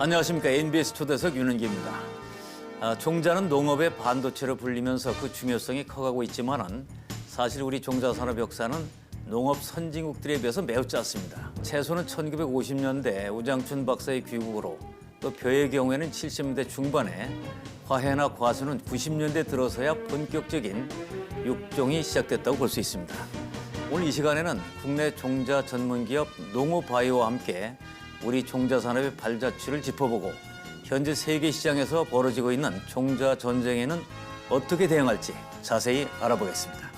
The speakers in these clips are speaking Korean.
안녕하십니까. NBS 초대석 윤은기입니다. 종자는 농업의 반도체로 불리면서 그 중요성이 커가고 있지만은 사실 우리 종자 산업 역사는 농업 선진국들에 비해서 매우 짧습니다. 채소는 1950년대 우장춘 박사의 귀국으로 또 벼의 경우에는 70년대 중반에 화해나 과수는 90년대 들어서야 본격적인 육종이 시작됐다고 볼 수 있습니다. 오늘 이 시간에는 국내 종자 전문기업 농오바이오와 함께 우리 종자 산업의 발자취를 짚어보고 현재 세계 시장에서 벌어지고 있는 종자 전쟁에는 어떻게 대응할지 자세히 알아보겠습니다.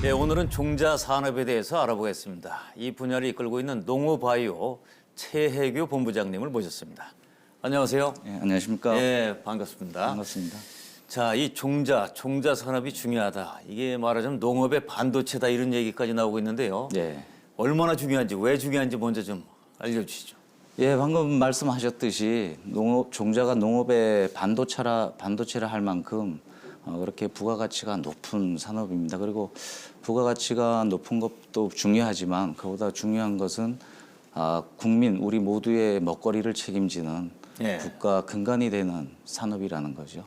네, 오늘은 종자 산업에 대해서 알아보겠습니다. 이 분야를 이끌고 있는 농오바이오 최혜교 본부장님을 모셨습니다. 안녕하세요. 네, 안녕하십니까. 네, 반갑습니다. 반갑습니다. 자, 이 종자 산업이 중요하다. 이게 말하자면 농업의 반도체다 이런 얘기까지 나오고 있는데요. 네. 얼마나 중요한지, 왜 중요한지 먼저 좀 알려주시죠. 예, 방금 말씀하셨듯이 종자가 농업의 반도체라 할 만큼 그렇게 부가가치가 높은 산업입니다. 그리고 부가가치가 높은 것도 중요하지만 그보다 중요한 것은 국민, 우리 모두의 먹거리를 책임지는 예. 국가 근간이 되는 산업이라는 거죠.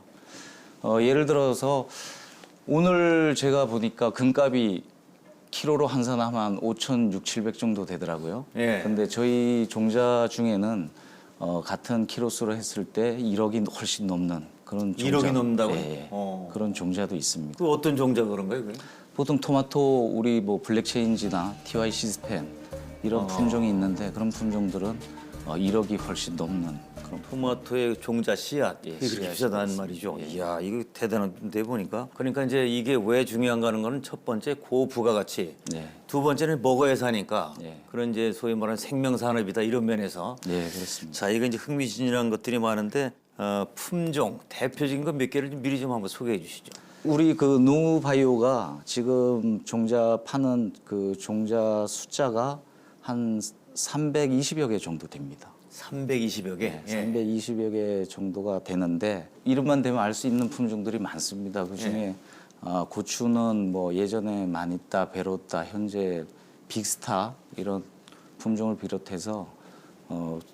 예를 들어서 오늘 제가 보니까 금값이 키로로 환산하면 5,600, 700 정도 되더라고요. 예. 근데 저희 종자 중에는 같은 키로수로 했을 때 1억이 훨씬 넘는 그런 종자. 1억이 넘는다고요? 예, 그런 종자도 있습니다. 그 어떤 종자가 그런 거예요? 그게? 보통 토마토 우리 뭐 블랙체인지나 TY 시스펜 이런 품종이 있는데 그런 품종들은 1억이 훨씬 넘는 그런 토마토의 종자 씨앗, 예, 이게 그렇게 씨앗이 비싸다는 말이죠. 예. 이야, 이거 대단한데 보니까. 그러니까 이제 이게 왜 중요한가 하는 거는 첫 번째 고부가가치, 네. 두 번째는 먹어야 사니까 예. 그런 이제 소위 말하는 생명산업이다 이런 면에서. 네, 그렇습니다. 자, 이거 이제 흥미진진한 것들이 많은데 품종 대표적인 거 몇 개를 좀 미리 좀 한번 소개해 주시죠. 우리 그 농우바이오가 지금 종자 파는 그 종자 숫자가 한 320여 개 정도 됩니다. 320여 개. 네, 320여 개 정도가 되는데 이름만 되면 알 수 있는 품종들이 많습니다. 그 중에 고추는 뭐 예전에 마니따, 베로따, 현재 빅스타 이런 품종을 비롯해서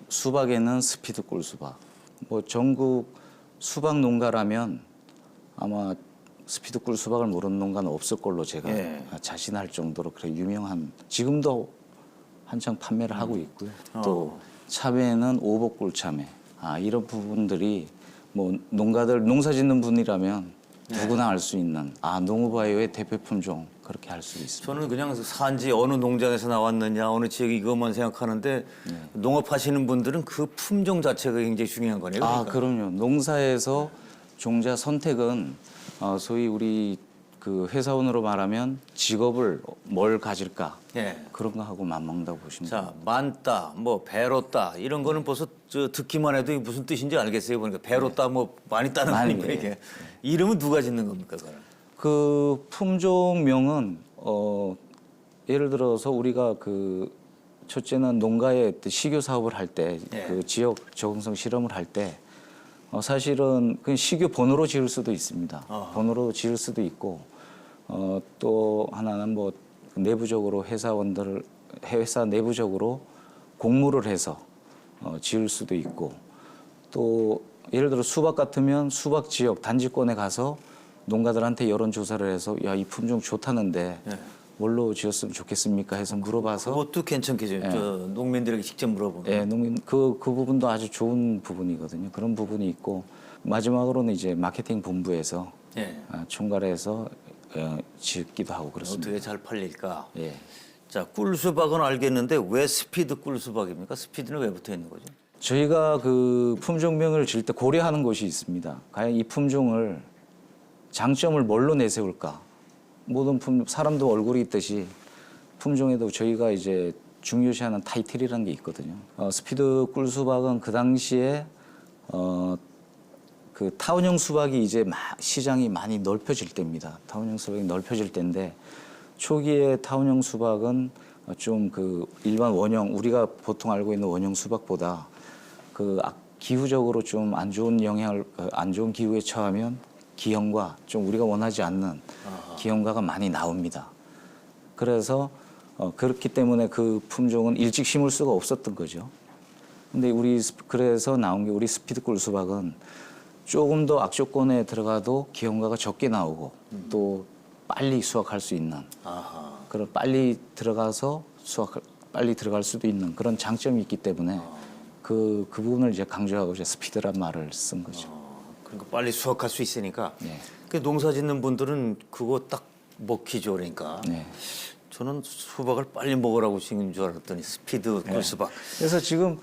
수박에는 스피드 꿀수박. 뭐 전국 수박 농가라면 아마 스피드 꿀수박을 모르는 농가는 없을 걸로 제가 자신할 정도로 그래 유명한, 지금도 한창 판매를 하고 있고요. 또 참외는 오복꿀참외. 이런 부분들이 뭐 농사 짓는 분이라면 누구나 알 수 있는 농우바이오의 대표 품종 그렇게 할 수 있습니다. 저는 그냥 산지 어느 농장에서 나왔느냐, 어느 지역 이것만 생각하는데 농업하시는 분들은 그 품종 자체가 굉장히 중요한 거네요. 그러니까. 그럼요. 농사에서 종자 선택은 소위 우리 그 회사원으로 말하면 직업을 뭘 가질까 그런 거 하고 맞먹는다고 보시면 자, 만따, 뭐 배로따 이런 거는 벌써 듣기만 해도 이게 무슨 뜻인지 알겠어요. 보니까 배로따 뭐 많이 따는 거니까 이게 이름은 누가 짓는 겁니까, 그거는? 그 품종명은 예를 들어서 우리가 그 첫째는 농가의 식유 사업을 할 때 그 지역 적응성 실험을 할 때 사실은 그 식유 번호로 지을 수도 있습니다. 번호로 지을 수도 있고 또 하나는 뭐 내부적으로 회사 내부적으로 공모를 해서 지을 수도 있고, 또 예를 들어 수박 같으면 수박 지역 단지권에 가서 농가들한테 여론조사를 해서 야, 이 품종 좋다는데 뭘로 지었으면 좋겠습니까 해서 물어봐서 그것도 괜찮겠죠. 저 농민들에게 직접 물어보는. 농민 그 부분도 아주 좋은 부분이거든요. 그런 부분이 있고, 마지막으로는 이제 마케팅 본부에서 총괄해서 짓기도 하고 그렇습니다. 어떻게 잘 팔릴까? 예. 자, 꿀수박은 알겠는데 왜 스피드 꿀수박입니까? 스피드는 왜 붙어 있는 거죠? 저희가 그 품종명을 질 때 고려하는 것이 있습니다. 과연 이 품종을 장점을 뭘로 내세울까? 모든 사람도 얼굴이 있듯이 품종에도 저희가 이제 중요시하는 타이틀이라는 게 있거든요. 스피드 꿀수박은 그 당시에 그 타원형 수박이 이제 시장이 많이 넓혀질 때입니다. 타원형 수박이 넓혀질 때인데 초기에 타원형 수박은 좀 그 일반 원형 우리가 보통 알고 있는 원형 수박보다 그 기후적으로 좀 안 좋은 안 좋은 기후에 처하면 기형과 좀 우리가 원하지 않는 기형과가 많이 나옵니다. 그래서 그렇기 때문에 그 품종은 일찍 심을 수가 없었던 거죠. 근데 그래서 나온 게 우리 스피드꿀 수박은 조금 더 악조건에 들어가도 기형과가 적게 나오고 또 빨리 수확할 수 있는 그런 빨리 들어가서 빨리 들어갈 수도 있는 그런 장점이 있기 때문에 그 부분을 이제 강조하고 이제 스피드란 말을 쓴 거죠. 그러니까 빨리 수확할 수 있으니까. 네. 그 농사 짓는 분들은 그거 딱 먹히죠, 그러니까. 네. 저는 수박을 빨리 먹으라고 지금 줄 알았더니 스피드 꿀수박. 그래서 지금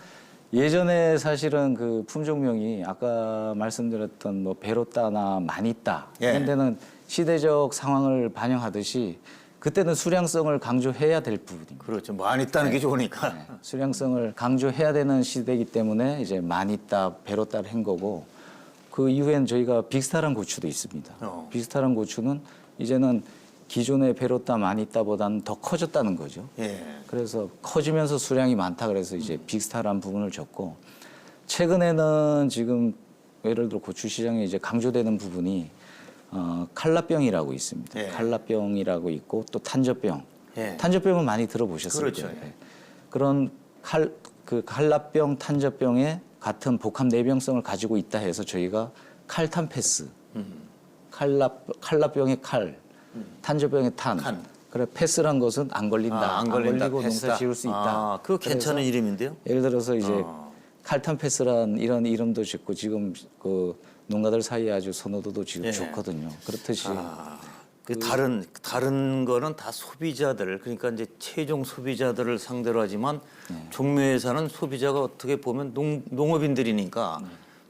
예전에 사실은 그 품종명이 아까 말씀드렸던 뭐 베로따나 마니따 이런 데는 시대적 상황을 반영하듯이 그때는 수량성을 강조해야 될 부분입니다. 그렇죠. 많이 따는 게 좋으니까. 네. 수량성을 강조해야 되는 시대이기 때문에 이제 마니따, 베로따를 한 거고 그 이후엔 저희가 빅스타란 고추도 있습니다. 빅스타란 고추는 이제는 기존의 베로따, 마니따보다는 더 커졌다는 거죠. 예. 그래서 커지면서 수량이 많다 그래서 이제 빅스타란 부분을 줬고 최근에는 지금 예를 들어 고추 시장에 이제 강조되는 부분이 칼라병이라고 있습니다. 예. 칼라병이라고 있고 또 탄저병. 예. 탄저병은 많이 들어보셨을 그렇죠. 거예요. 예. 그런 칼라병, 탄저병의 같은 복합 내병성을 가지고 있다 해서 저희가 칼탄 패스. 칼라병의 칼, 탄저병의 탄. 그래 패스란 것은 안 걸린다. 안 걸린다. 걸리고 패스다. 농사 지을 수 있다. 그거 괜찮은 그래서 이름인데요? 예를 들어서 이제 칼탄 패스란 이런 이름도 짓고 지금 그 농가들 사이에 아주 선호도도 지금 좋거든요. 그렇듯이 그 다른 거는 다 소비자들 그러니까 이제 최종 소비자들을 상대로 하지만 종묘회사는 소비자가 어떻게 보면 농업인들이니까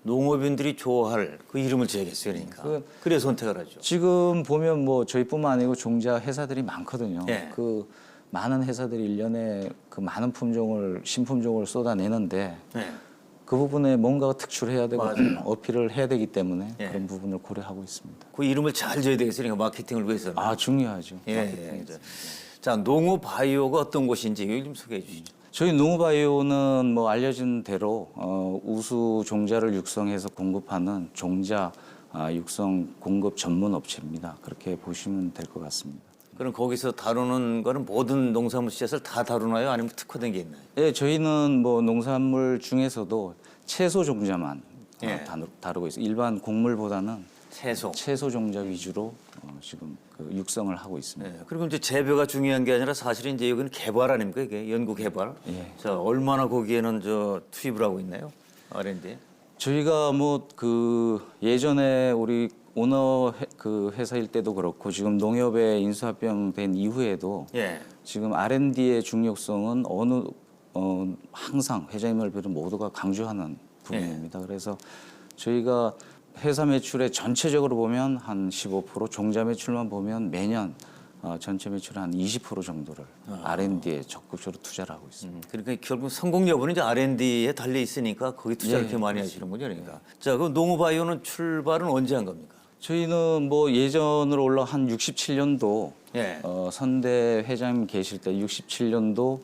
농업인들이 좋아할 그 이름을 지어야겠어요. 그러니까 그래서 선택을 하죠. 지금 보면 뭐 저희뿐만 아니고 종자 회사들이 많거든요. 예. 그 많은 회사들이 일년에 그 많은 신품종을 쏟아내는데 그 부분에 뭔가 특출해야 되고 어필을 해야 되기 때문에 그런 부분을 고려하고 있습니다. 그 이름을 잘 지어야 되겠어요. 그러니까 마케팅을 위해서는. 중요하죠. 예. 자, 농어바이오가 어떤 곳인지 여기 좀 소개해 주시죠. 저희 농어바이오는 뭐 알려진 대로 우수 종자를 육성해서 공급하는 종자 육성 공급 전문 업체입니다. 그렇게 보시면 될 것 같습니다. 그럼 거기서 다루는 거는 모든 농산물 씨앗을 다 다루나요? 아니면 특화된 게 있나요? 네, 저희는 뭐 농산물 중에서도 채소 종자만 다루고 있어요. 일반 곡물보다는 채소 종자 위주로 지금 그 육성을 하고 있습니다. 네, 그리고 이제 재배가 중요한 게 아니라 사실은 이제 여기는 개발 아닙니까? 이게 연구 개발. 자, 얼마나 거기에는 투입을 하고 있나요? R&D. 저희가 뭐 그 예전에 우리 오너 그 회사일 때도 그렇고 지금 농협에 인수합병된 이후에도 지금 R&D의 중요성은 항상 회장님을 비롯한 모두가 강조하는 부분입니다. 그래서 저희가 회사 매출의 전체적으로 보면 한 15%, 종자 매출만 보면 매년 전체 매출의 한 20% 정도를 R&D에 적극적으로 투자를 하고 있습니다. 그러니까 결국 성공 여부는 이제 R&D에 달려 있으니까 거기 투자 이렇게 많이 하시는군요. 그러니까. 자, 그럼 농어바이오는 출발은 언제 한 겁니까? 저희는 뭐 예전으로 올라 한 67년도 선대 회장님 계실 때 67년도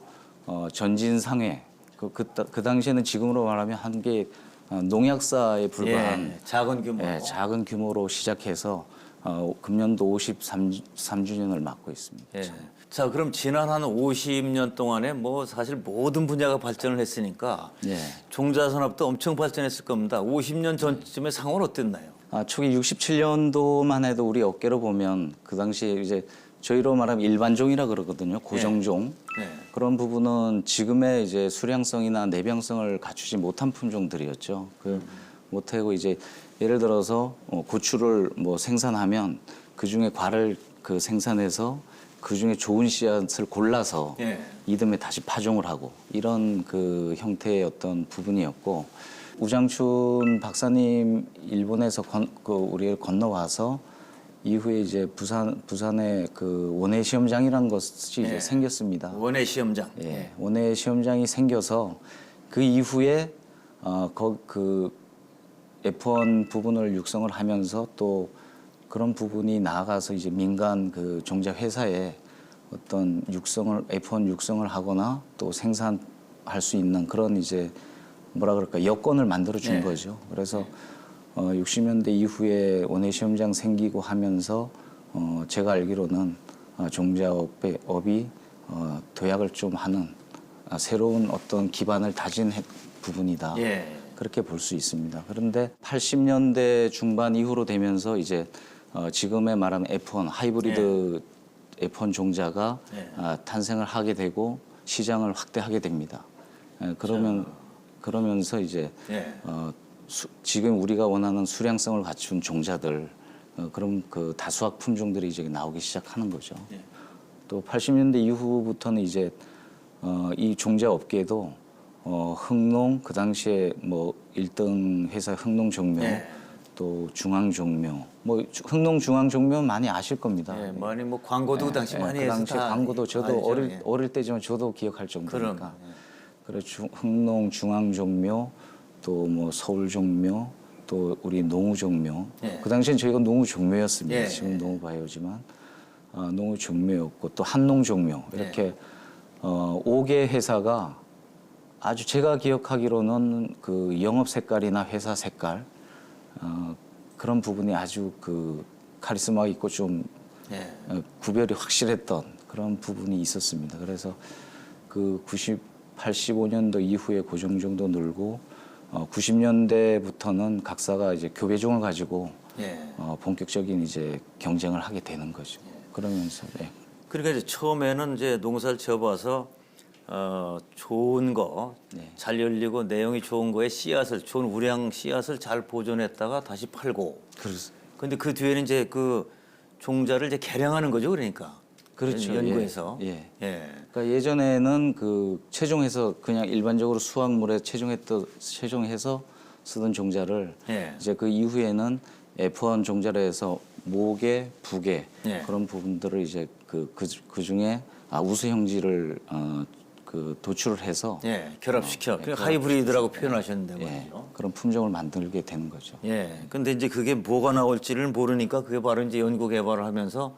전진상회 그 당시에는 지금으로 말하면 한 게 농약사에 불과한 작은 규모로 시작해서 금년도 53주년을 맞고 있습니다. 자, 그럼 지난 한 50년 동안에 뭐 사실 모든 분야가 발전을 했으니까 종자산업도 엄청 발전했을 겁니다. 50년 전쯤의 상황은 어땠나요? 초기 67년도만 해도 우리 업계로 보면 그 당시에 이제 저희로 말하면 일반종이라 그러거든요. 고정종. 그런 부분은 지금의 이제 수량성이나 내병성을 갖추지 못한 품종들이었죠. 못하고 이제 예를 들어서 고추를 뭐 생산하면 그 중에 과를 생산해서 그 중에 좋은 씨앗을 골라서 이듬해 다시 파종을 하고 이런 그 형태의 어떤 부분이었고 우장춘 박사님 일본에서 우리를 건너와서 이후에 이제 부산에 그 원예 시험장이라는 것이 이제 생겼습니다. 원예 시험장. 예, 원예 시험장이 생겨서 그 이후에 그 F1 부분을 육성을 하면서 또 그런 부분이 나아가서 이제 민간 그 종자 회사에 어떤 F1 육성을 하거나 또 생산할 수 있는 그런 이제 뭐라 그럴까 여건을 만들어 준 거죠. 그래서 60년대 이후에 원예 시험장 생기고 하면서 제가 알기로는 종자업이 도약을 좀 하는 새로운 어떤 기반을 다진 부분이다. 그렇게 볼 수 있습니다. 그런데 80년대 중반 이후로 되면서 이제 지금의 말하는 F1 하이브리드 F1 종자가 탄생을 하게 되고 시장을 확대하게 됩니다. 그러면서 이제 지금 우리가 원하는 수량성을 갖춘 종자들 그런 그 다수학 품종들이 이제 나오기 시작하는 거죠. 또 80년대 이후부터는 이제 이 종자 업계도 흥농 그 당시에 뭐 1등 회사 흥농종묘 또 중앙종묘 뭐 흥농 중앙종묘 많이 아실 겁니다. 많이 뭐 광고도 그 당시 많이 그 해서 당시 다 광고도 저도 알죠. 어릴 때지만 저도 기억할 정도니까. 그럼. 그래서 흥농 중앙종묘 또 뭐 서울종묘 또 우리 농우종묘 그 당시엔 저희가 농우종묘였습니다. 지금 농우바이오지만 농우종묘였고 또 한농종묘 이렇게 5개 회사가 아주 제가 기억하기로는 그 영업 색깔이나 회사 색깔 그런 부분이 아주 그 카리스마 있고 좀 구별이 확실했던 그런 부분이 있었습니다. 그래서 그 85년도 이후에 고종 정도 늘고 90년대부터는 각사가 이제 교배종을 가지고 본격적인 이제 경쟁을 하게 되는 거죠. 그러면서 그러니까 이제 처음에는 이제 농사를 지어봐서 좋은 거, 잘 열리고 내용이 좋은 거에 씨앗을 좋은 우량 씨앗을 잘 보존했다가 다시 팔고. 그런데 그 뒤에는 이제 그 종자를 이제 개량하는 거죠, 그러니까. 그렇죠. 연구해서. 그러니까 예전에는 그 채종해서 그냥 일반적으로 수확물에 채종해서 쓰던 종자를 이제 그 이후에는 F1 종자로 해서 모계, 부계 그런 부분들을 이제 그 중에 우수 형질을 그 도출을 해서 결합시켜. 그 하이브리드라고 표현하셨는데 말이죠. 그런 품종을 만들게 되는 거죠. 근데 이제 그게 뭐가 나올지를 모르니까 그게 바로 이제 연구 개발을 하면서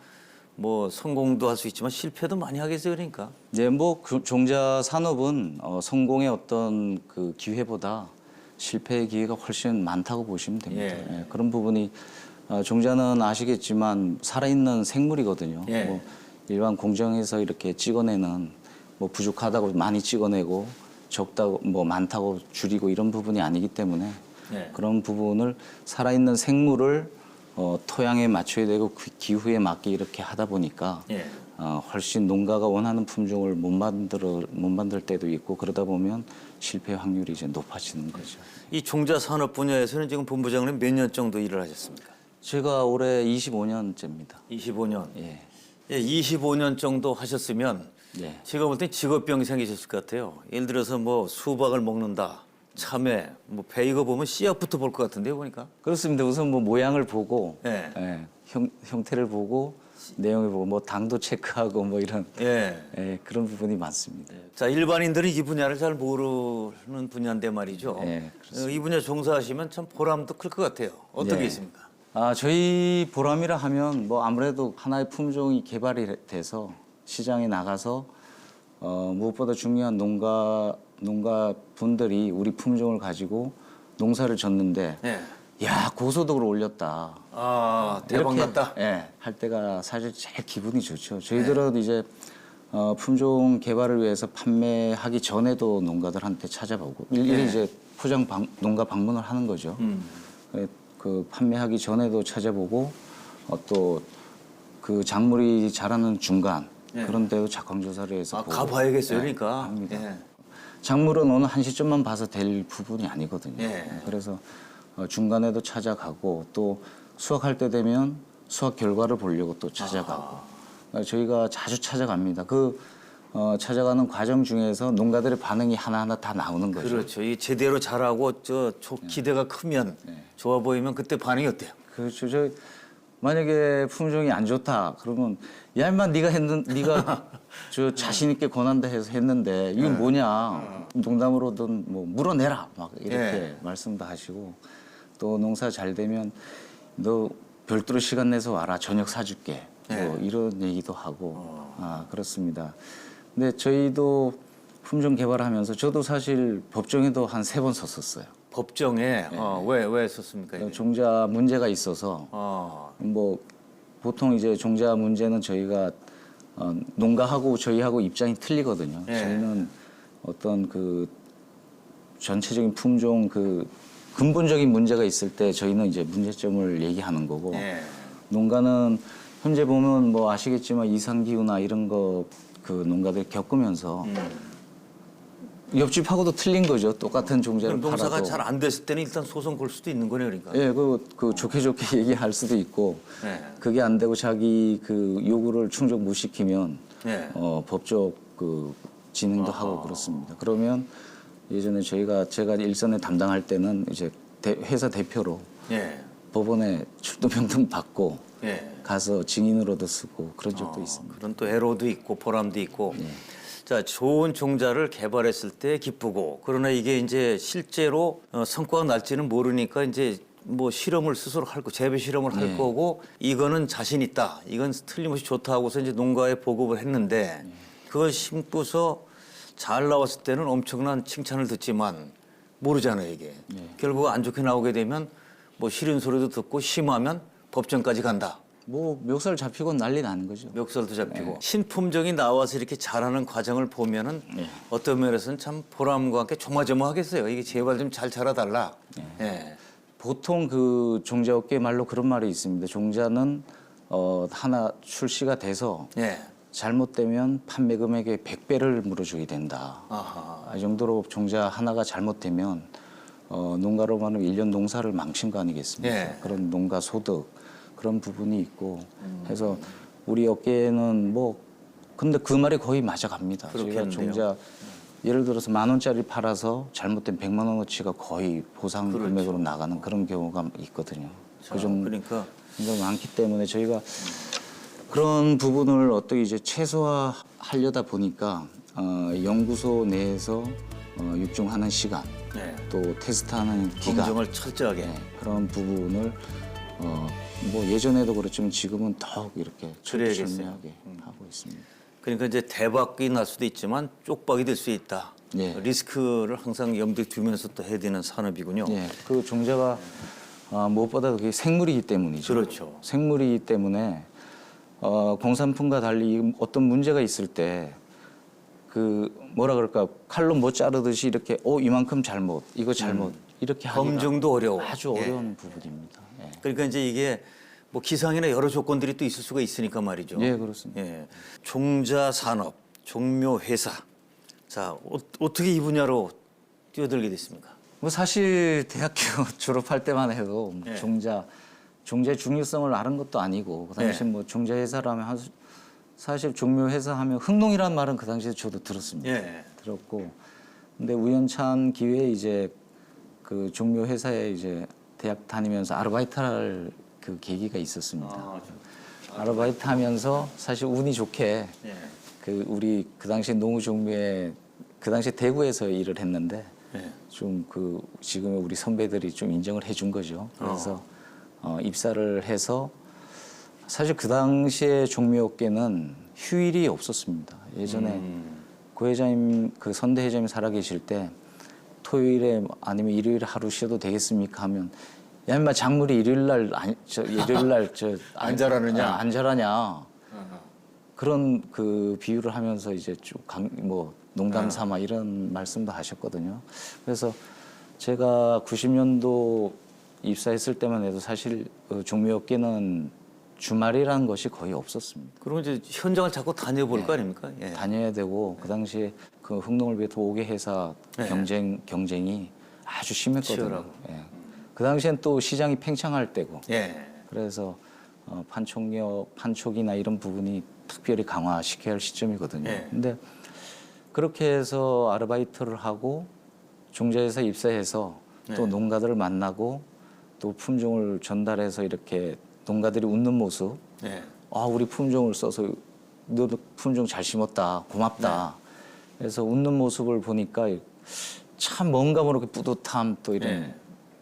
뭐 성공도 할 수 있지만 실패도 많이 하겠어요, 그러니까. 뭐 종자 산업은 성공의 어떤 그 기회보다 실패의 기회가 훨씬 많다고 보시면 됩니다. 그런 부분이 종자는 아시겠지만 살아있는 생물이거든요. 뭐 일반 공정에서 이렇게 찍어내는 뭐 부족하다고 많이 찍어내고 적다고 뭐 많다고 줄이고 이런 부분이 아니기 때문에 그런 부분을 살아있는 생물을 토양에 맞춰야 되고 그 기후에 맞게 이렇게 하다 보니까 훨씬 농가가 원하는 품종을 못 만들 때도 있고 그러다 보면 실패 확률이 이제 높아지는 거죠. 이 종자 산업 분야에서는 지금 본부장님 몇 년 정도 일을 하셨습니까? 제가 올해 25년째입니다. 25년. 25년 정도 하셨으면 제가 볼 때 직업병이 생기셨을 것 같아요. 예를 들어서 뭐 수박을 먹는다. 참외, 뭐 배 이거 보면 씨앗부터 볼 것 같은데요, 보니까. 그렇습니다. 우선 뭐 모양을 보고, 형태를 보고, 내용을 보고, 뭐 당도 체크하고 뭐 이런 그런 부분이 많습니다. 자, 일반인들은 이 분야를 잘 모르는 분야인데 말이죠. 이 분야 종사하시면 참 보람도 클 것 같아요. 어떻게 있습니까? 저희 보람이라 하면 뭐 아무래도 하나의 품종이 개발이 돼서 시장에 나가서 무엇보다 중요한 농가 분들이 우리 품종을 가지고 농사를 졌는데 야 고소득을 올렸다. 대박 났다. 할 때가 사실 제일 기분이 좋죠. 저희들은 이제 품종 개발을 위해서 판매하기 전에도 농가들한테 찾아보고 일일이 이제 농가 방문을 하는 거죠. 그 판매하기 전에도 찾아보고 또 그 작물이 자라는 중간 그런 데도 작황 조사를 해서 보고. 가봐야겠어요, 그러니까. 합니다. 작물은 어느 한 시점만 봐서 될 부분이 아니거든요. 그래서 중간에도 찾아가고 또 수확할 때 되면 수확 결과를 보려고 또 찾아가고 저희가 자주 찾아갑니다. 찾아가는 과정 중에서 농가들의 반응이 하나하나 다 나오는 거죠. 그렇죠. 이 제대로 자라고 기대가 크면 좋아 보이면 그때 반응이 어때요? 그렇죠. 만약에 품종이 안 좋다 그러면 야 임마 네가 저 자신 있게 권한다 해서 했는데 이건 뭐냐 농담으로든 뭐 물어내라 막 이렇게 예. 말씀도 하시고 또 농사 잘 되면 너 별도로 시간 내서 와라 저녁 사줄게 뭐 이런 얘기도 하고 그렇습니다. 근데 저희도 품종 개발하면서 저도 사실 법정에도 한 3번 섰었어요. 법정에 왜 썼습니까? 이게? 종자 문제가 있어서 뭐 보통 이제 종자 문제는 저희가 농가하고 저희하고 입장이 틀리거든요. 예. 저희는 어떤 그 전체적인 품종 그 근본적인 문제가 있을 때 저희는 이제 문제점을 얘기하는 거고 예. 농가는 현재 보면 뭐 아시겠지만 이상기후나 이런 거 그 농가들 겪으면서 옆집하고도 틀린 거죠. 똑같은 종자를 그럼 농사가 팔아도. 잘 안 됐을 때는 일단 소송 걸 수도 있는 거네요, 그러니까. 예, 그 좋게 좋게 얘기할 수도 있고 예. 그게 안 되고 자기 그 요구를 충족 못 시키면 예. 법적 그 진행도 하고 그렇습니다. 그러면 예전에 제가 일선에 담당할 때는 이제 회사 대표로 예. 법원에 출두명령 받고 예. 가서 증인으로도 쓰고 그런 적도 있습니다. 그런 또 애로도 있고 보람도 있고. 자, 좋은 종자를 개발했을 때 기쁘고 그러나 이게 이제 실제로 성과가 날지는 모르니까 이제 뭐 실험을 스스로 할 거, 재배 실험을 할 거고 이거는 자신 있다. 이건 틀림없이 좋다 하고서 이제 농가에 보급을 했는데 그걸 심고서 잘 나왔을 때는 엄청난 칭찬을 듣지만 모르잖아요, 이게. 결국 안 좋게 나오게 되면 뭐 싫은 소리도 듣고 심하면 법정까지 간다. 뭐 멱살 잡히고 난리 나는 거죠. 멱살도 잡히고 신품종이 나와서 이렇게 자라는 과정을 보면은 어떤 면에서는 참 보람과 함께 조마조마하겠어요. 이게 제발 좀 잘 자라달라. 예. 보통 그 종자업계 말로 그런 말이 있습니다. 종자는 하나 출시가 돼서 예. 잘못되면 판매 금액의 100배를 물어줘야 된다. 아하. 이 정도로 종자 하나가 잘못되면 농가로 말하면 1년 농사를 망친 거 아니겠습니까? 예. 그런 농가 소득 그런 부분이 있고 해서 우리 업계는 뭐 근데 그 말이 거의 맞아갑니다. 저희가 그렇겠는데요. 종자 예를 들어서 10,000원짜리 팔아서 잘못된 100만 원어치가 거의 보상 금액으로 나가는 그런 경우가 있거든요. 그 정도 그러니까 많기 때문에 저희가 그런 부분을 어떻게 이제 최소화하려다 보니까 연구소 내에서 육중하는 시간 예. 또 테스트하는 기간 검증을 철저하게. 그런 부분을 뭐 예전에도 그렇지만 지금은 더욱 이렇게 그래야겠어요. 철저하게 하고 있습니다. 그러니까 이제 대박이 날 수도 있지만 쪽박이 될 수 있다. 예. 리스크를 항상 염두에 두면서 또 해야 되는 산업이군요. 예, 그 종자가 무엇보다 그게 생물이기 때문이죠. 그렇죠. 생물이기 때문에 공산품과 달리 어떤 문제가 있을 때 그 뭐라 그럴까 칼로 못 자르듯이 이렇게 이만큼 잘못 이거 잘못 이렇게 하기가 검증도 어려워. 아주 예. 어려운 부분입니다. 예. 그러니까 이제 이게 뭐 기상이나 여러 조건들이 또 있을 수가 있으니까 말이죠. 예, 그렇습니다. 예. 종자 산업, 종묘 회사. 자, 어떻게 이 분야로 뛰어들게 됐습니까? 뭐 사실 대학교 졸업할 때만 해도 예. 종자의 중요성을 아는 것도 아니고 그 당시 예. 뭐 종자 회사라면 사실 종묘 회사 하면 흥농이라는 말은 그 당시에 저도 들었습니다. 예. 들었고 근데 우연찮은 기회에 이제 그 종묘 회사에 이제 대학 다니면서 아르바이트할 그 계기가 있었습니다. 아르바이트 하면서 사실 운이 좋게 예. 그 우리 그 당시 농우 종묘에 그 당시 대구에서 일을 했는데 예. 좀 그 지금 우리 선배들이 좀 인정을 해준 거죠. 그래서 입사를 해서 사실 그 당시에 종묘업계는 휴일이 없었습니다. 예전에 고 회장님 그 선대 회장님 살아계실 때 토요일에 아니면 일요일에 하루 쉬어도 되겠습니까 하면 야 인마 작물이 일요일 날 안 자라느냐? 안 자라냐 그런 그 비유를 하면서 이제 쭉 뭐 농담 삼아 이런 말씀도 하셨거든요. 그래서 제가 90년도 입사했을 때만 해도 사실 종묘업계는 주말이라는 것이 거의 없었습니다. 그러면 이제 현장을 자꾸 다녀볼 거 아닙니까? 예. 다녀야 되고 그 당시에 그 흥농을 위해 5개 회사 네. 경쟁이 아주 심했거든요. 치열하고. 예. 그 당시엔 또 시장이 팽창할 때고 예. 그래서 판촉이나 이런 부분이 특별히 강화시켜야 할 시점이거든요. 네. 근데 그렇게 해서 아르바이트를 하고 종자회사 입사해서 또 네. 농가들을 만나고 또 품종을 전달해서 이렇게 농가들이 웃는 모습, 네. 아 우리 품종을 써서 너 품종 잘 심었다, 고맙다. 그래서 웃는 모습을 보니까 참 뭔가 모르게 뿌듯함 또 이런 네.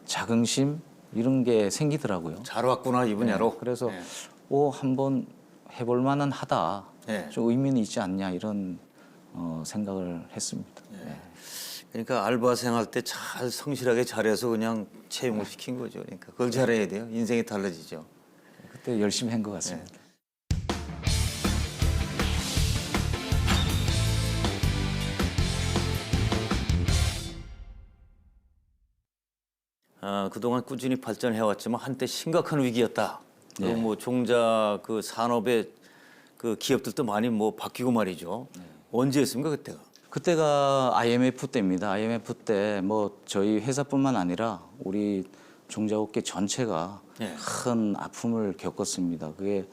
자긍심 이런 게 생기더라고요. 잘 왔구나 이 분야로. 그래서 네. 한번 해볼 만은 하다. 네. 좀 의미는 있지 않냐 이런 생각을 했습니다. 그러니까 알바생 할 때 잘 성실하게 잘해서 그냥 채용을 시킨 거죠. 그러니까 그걸 잘해야 돼요. 인생이 달라지죠. 그때 열심히 한 것 같습니다. 그동안 꾸준히 발전해왔지만 한때 심각한 위기였다. 그리고 네. 뭐 종자 그 산업의 그 기업들도 많이 뭐 바뀌고 말이죠. 언제였습니까 그때가? 그때가 IMF 때입니다. IMF 때 뭐 저희 회사뿐만 아니라 우리 종자업계 전체가 네. 큰 아픔을 겪었습니다. 그게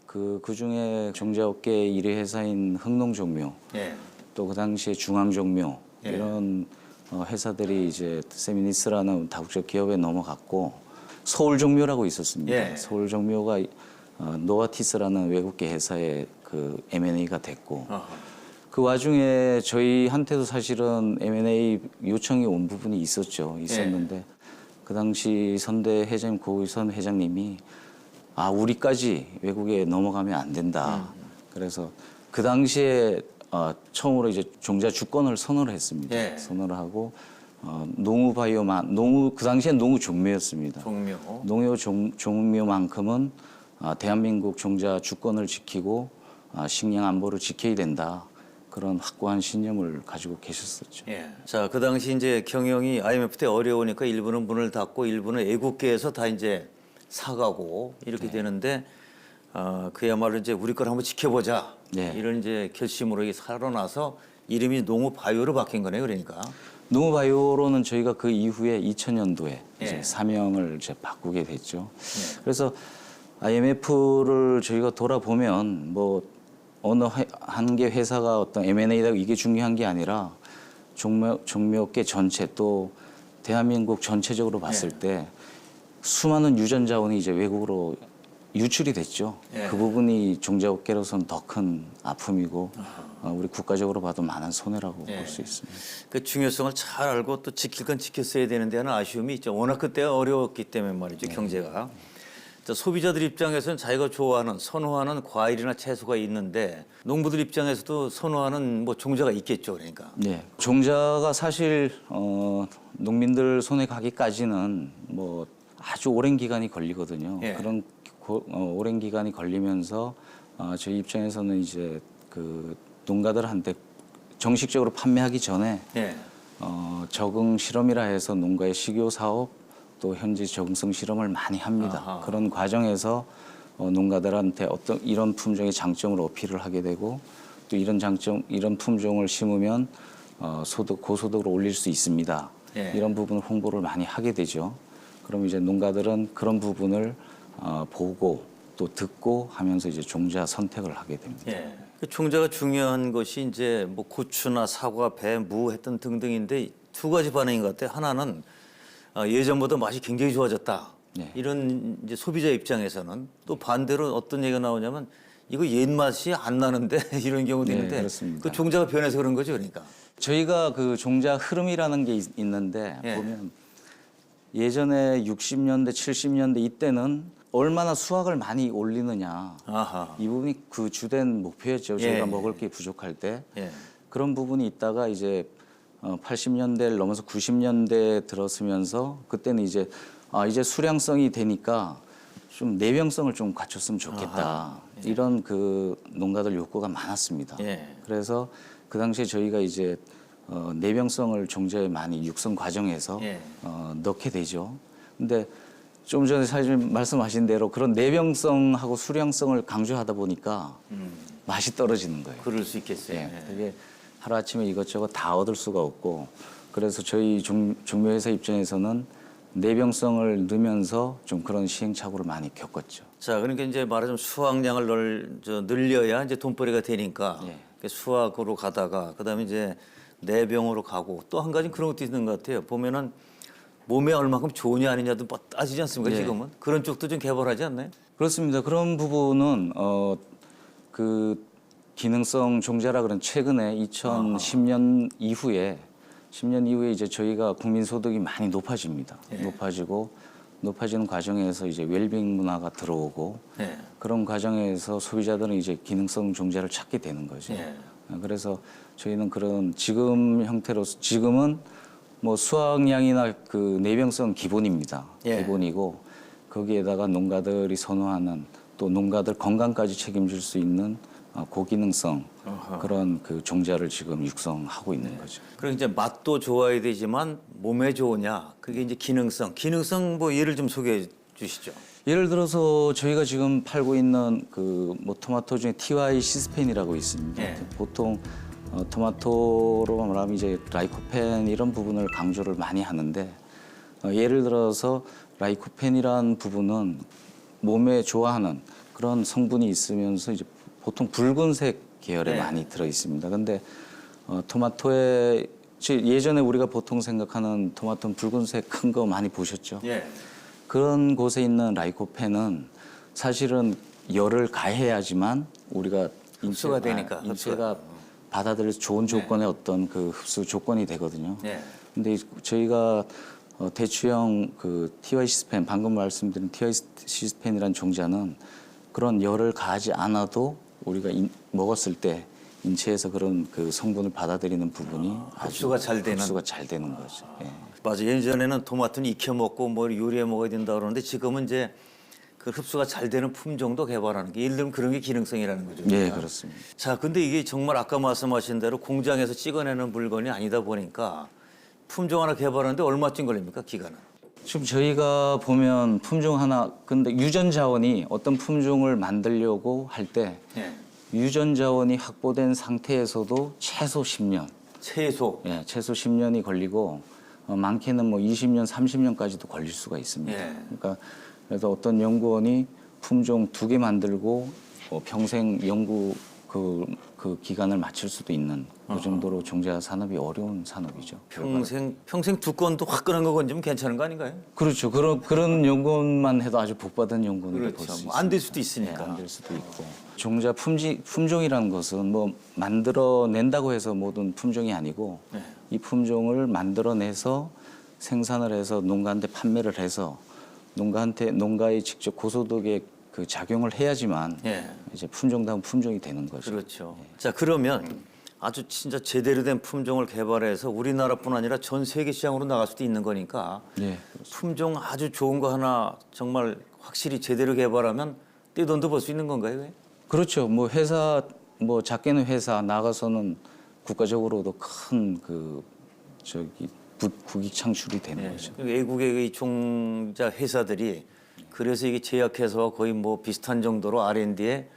그 중에 종자업계 1위 회사인 흥농종묘, 예. 또 그 당시에 중앙종묘 예. 이런 회사들이 이제 세미니스라는 다국적 기업에 넘어갔고 서울종묘라고 있었습니다. 예. 서울종묘가 노아티스라는 외국계 회사의 그 M&A가 됐고 어허. 그 와중에 저희한테도 사실은 M&A 요청이 온 부분이 있었는데 그 당시 선대 회장님 고의선 회장님이 우리까지 외국에 넘어가면 안 된다. 그래서 그 당시에 처음으로 이제 종자 주권을 선언을 했습니다. 예. 선언을 하고 농우바이오만 그 당시엔 농우종묘였습니다. 종묘. 종묘만큼은 대한민국 종자 주권을 지키고 식량 안보를 지켜야 된다. 그런 확고한 신념을 가지고 계셨었죠. 예. 자, 그 당시 이제 경영이 IMF 때 어려우니까 일부는 문을 닫고 일부는 애국계에서 다 이제 사가고 이렇게 되는데 그야말로 이제 우리 걸 한번 지켜보자. 네. 이런 이제 결심으로 이게 살아나서 이름이 농우바이오로 바뀐 거네요. 그러니까. 농우바이오로는 저희가 그 이후에 2000년도에 이제 예. 사명을 이제 바꾸게 됐죠. 그래서 IMF를 저희가 돌아보면 뭐 어느 한 개 회사가 어떤 M&A다 이게 중요한 게 아니라 종묘업계 전체 또 대한민국 전체적으로 봤을 때 수많은 유전 자원이 이제 외국으로 유출이 됐죠. 예. 그 부분이 종자업계로서는 더 큰 아픔이고 우리 국가적으로 봐도 많은 손해라고 볼 수 있습니다. 그 중요성을 잘 알고 또 지킬 건 지켰어야 되는데 하는 아쉬움이 있죠. 워낙 그때가 어려웠기 때문에 말이죠. 경제가. 자, 소비자들 입장에서는 자기가 좋아하는 선호하는 과일이나 채소가 있는데 농부들 입장에서도 선호하는 뭐 종자가 있겠죠. 그러니까. 네, 종자가 사실 농민들 손에 가기까지는 뭐 아주 오랜 기간이 걸리거든요. 예. 그런 오랜 기간이 걸리면서 저희 입장에서는 이제 그 농가들한테 정식적으로 판매하기 전에 예. 적응 실험이라 해서 농가의 식교 사업 또 현지 적응성 실험을 많이 합니다. 아하. 그런 과정에서 농가들한테 어떤 이런 품종의 장점을 어필을 하게 되고 또 이런 품종을 심으면 고소득을 올릴 수 있습니다. 예. 이런 부분을 홍보를 많이 하게 되죠. 그럼 이제 농가들은 그런 부분을 보고 또 듣고 하면서 이제 종자 선택을 하게 됩니다. 예. 그 종자가 중요한 것이 이제 뭐 고추나 사과, 배, 무 했던 등등인데 두 가지 반응인 것 같아요. 하나는 예전보다 맛이 굉장히 좋아졌다. 네. 이런 이제 소비자 입장에서는 또 반대로 어떤 얘기가 나오냐면 이거 옛 맛이 안 나는데 이런 경우도 네, 있는데 그렇습니다. 그 종자가 변해서 그런 거죠, 그러니까. 저희가 그 종자 흐름이라는 게 있는데 예. 보면 예전에 60년대, 70년대 이때는 얼마나 수확을 많이 올리느냐 아하. 이 부분이 그 주된 목표였죠. 저희가 예. 먹을 게 부족할 때 예. 그런 부분이 있다가 이제 80년대를 넘어서 90년대 들어서면서 그때는 이제 이제 수량성이 되니까 좀 내병성을 좀 갖췄으면 좋겠다. 이런 그 농가들 욕구가 많았습니다. 예. 그래서 그 당시에 저희가 이제 내병성을 종자에 많이 육성 과정에서 예. 넣게 되죠. 근데 좀 전에 사실 말씀하신 대로 그런 내병성하고 수량성을 강조하다 보니까 맛이 떨어지는 거예요. 그럴 수 있겠어요. 예, 예. 되게 하루아침에 이것저것 다 얻을 수가 없고 그래서 저희 종묘회사 입장에서는 내병성을 넣으면서 좀 그런 시행착오를 많이 겪었죠. 자, 그러니까 이제 말하자면 수확량을 늘려야 이제 돈벌이가 되니까 예. 수확으로 가다가 그다음에 이제 내병으로 가고 또 한 가지 그런 것도 있는 것 같아요. 보면은 몸에 얼마큼 좋으냐 아니냐도 뭐 따지지 않습니까? 예. 지금은 그런 쪽도 좀 개발하지 않나요? 그렇습니다. 그런 부분은 그 기능성 종자라 그런 최근에 2010년 이후에 10년 이후에 이제 저희가 국민 소득이 많이 높아집니다. 예. 높아지는 과정에서 이제 웰빙 문화가 들어오고 예. 그런 과정에서 소비자들은 이제 기능성 종자를 찾게 되는 거죠. 예. 그래서 저희는 그런 지금 형태로서 지금은 뭐 수확량이나 그 내병성 기본입니다. 예. 기본이고 거기에다가 농가들이 선호하는 또 농가들 건강까지 책임질 수 있는 고기능성 그런 그 종자를 지금 육성하고 있는 거죠. 그리고 이제 맛도 좋아야 되지만 몸에 좋으냐 그게 이제 기능성 뭐 예를 좀 소개해 주시죠. 예를 들어서 저희가 지금 팔고 있는 그 뭐 토마토 중에 TY 시스펜이라고 있습니다. 예. 보통 토마토로 말하면 이제 라이코펜 이런 부분을 강조를 많이 하는데 예를 들어서 라이코펜이란 부분은 몸에 좋아하는 그런 성분이 있으면서 이제 보통 붉은색 계열에 네. 많이 들어 있습니다. 근데 토마토에 예전에 우리가 보통 생각하는 토마토는 붉은색 큰 거 많이 보셨죠? 예. 그런 곳에 있는 라이코펜은 사실은 열을 가해야지만 우리가 흡수가 되니까, 인체가 받아들일 좋은 조건의 어떤 그 흡수 조건이 되거든요. 예. 근데 저희가 대추형 그 TY 시스펜 방금 말씀드린 TY 시스펜이라는 종자는 그런 열을 가하지 않아도 우리가 먹었을 때 인체에서 그런 그 성분을 받아들이는 부분이 흡수가 잘 되는. 흡수가 잘 되는 거죠. 예. 맞아. 예전에는 토마토는 익혀 먹고 뭘 요리해 먹어야 된다 그러는데 지금은 이제 그 흡수가 잘 되는 품종도 개발하는 게 예를 들면 그런 게 기능성이라는 거죠. 예, 그렇습니다. 자, 근데 이게 정말 아까 말씀하신 대로 공장에서 찍어내는 물건이 아니다 보니까 품종 하나 개발하는데 얼마쯤 걸립니까? 기간은? 지금 저희가 보면 품종 하나 근데 유전 자원이 어떤 품종을 만들려고 할 때 예. 유전 자원이 확보된 상태에서도 최소 10년, 최소. 예, 최소 10년이 걸리고 많게는 뭐 20년, 30년까지도 걸릴 수가 있습니다. 예. 그러니까 그래서 어떤 연구원이 품종 2개 만들고 평생 연구 그 기간을 마칠 수도 있는 그 정도로 종자 산업이 어려운 산업이죠. 평생 두 건도 화끈한 거 건지면 괜찮은 거 아닌가요? 그렇죠. 그런 연구원만 해도 아주 복받은 연구원으로 볼 수 그렇죠. 있습니다. 안 될 수도 있으니까. 안 될 수도 있고. 종자 품종이라는 것은 뭐 만들어낸다고 해서 모든 품종이 아니고 네. 이 품종을 만들어내서 생산을 해서 농가한테 판매를 해서 농가에 직접 고소득에 그 작용을 해야지만 예. 이제 품종다운 품종이 되는 거죠. 그렇죠. 자, 그러면 아주 진짜 제대로 된 품종을 개발해서 우리나라뿐 아니라 전 세계 시장으로 나갈 수도 있는 거니까 예. 품종 아주 좋은 거 하나 정말 확실히 제대로 개발하면 떼돈도 벌 수 있는 건가요? 왜? 그렇죠. 뭐 회사 뭐 작게는 회사 나가서는 국가적으로도 큰 그 국익 창출이 되는 거죠. 외국의 이 종자 회사들이 그래서 이게 제약회사와 거의 뭐 비슷한 정도로 R&D에